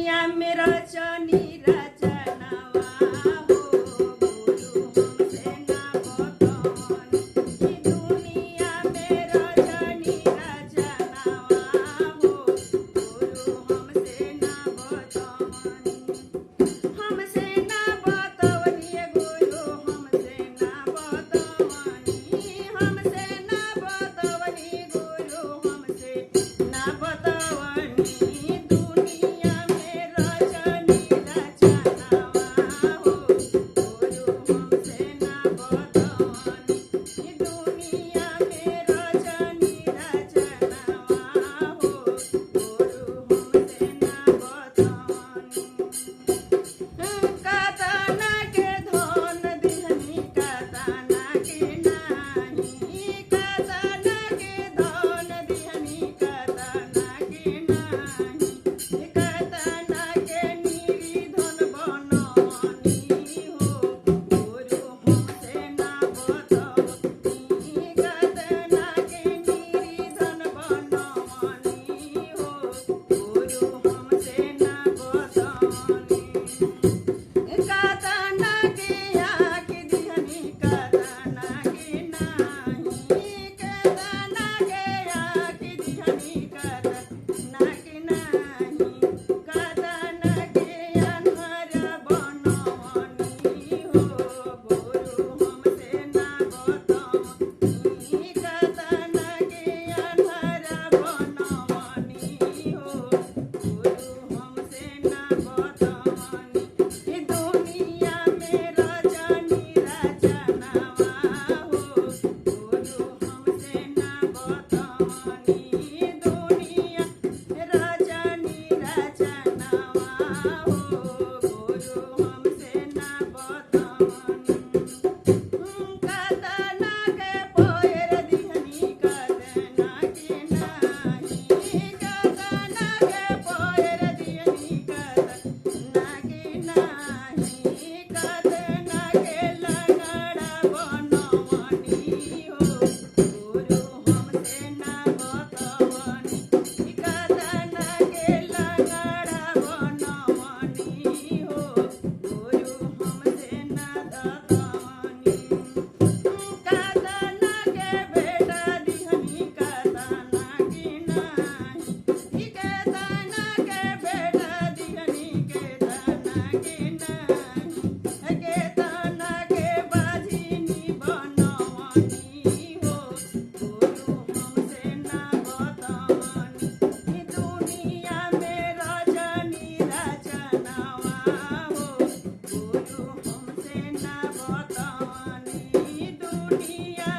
दुनिया में रचनी रचनावा हो गुरु हमसे ना बतवन कि दुनिया में रचनी रचनावा हो गुरु हमसे ना बतवन हमसे ना बतवनी गुरु हमसे ना बतवनी हमसे ना बतवनी गुरु हमसे ना बतवनी दुनिया में रचनी रचनावा हो गुरु हमसे ना बतवनी दुनिया में रचनी रचनावा हो गुरु हमसे ना बतवनी कातना के धन दिहनी कातना के नाही कातना के धन दिहनी कातना के नाही कातना के निर्धन बनवनी हो गुरु हमसे ना बतवनी कातना के निर्धन बनवनी हो गुरु हमसे ना बतवनी कातना के आँखि दिहनी कातना के नाही कातना के आँखि दिहनी कातना के नाही कातना के अनहर बनवनी हो गुरु हमसे ना बतवनी कातना के अनहर बनवनी हो गुरु हमसे ना बतवनी दुनिया में रचनी रचनावा हो गुरु हमसे ना बतवनी दुनिया रचनी रचनावा हो गुरु हमसे ना बतवनी कातना के पैर दिहनी कातना के नाही कातना के पैर दिहनी कातना के नाही कातना के लंगड़ा बनवनी हो गुरु हमसे ना बतवनी कातना के लंगड़ा बनवनी हो गुरु हमसे ना बतवनी कातना के बेटा दिहनी कातना के नाही कातना के बेटा दिहनी कातना के नाही कातना के बाझिनी बनवनी हो गुरु हमसे ना बतवनी दुनिया में रचनी रचनावा हो गुरु हमसे ना बतवनी दुनिया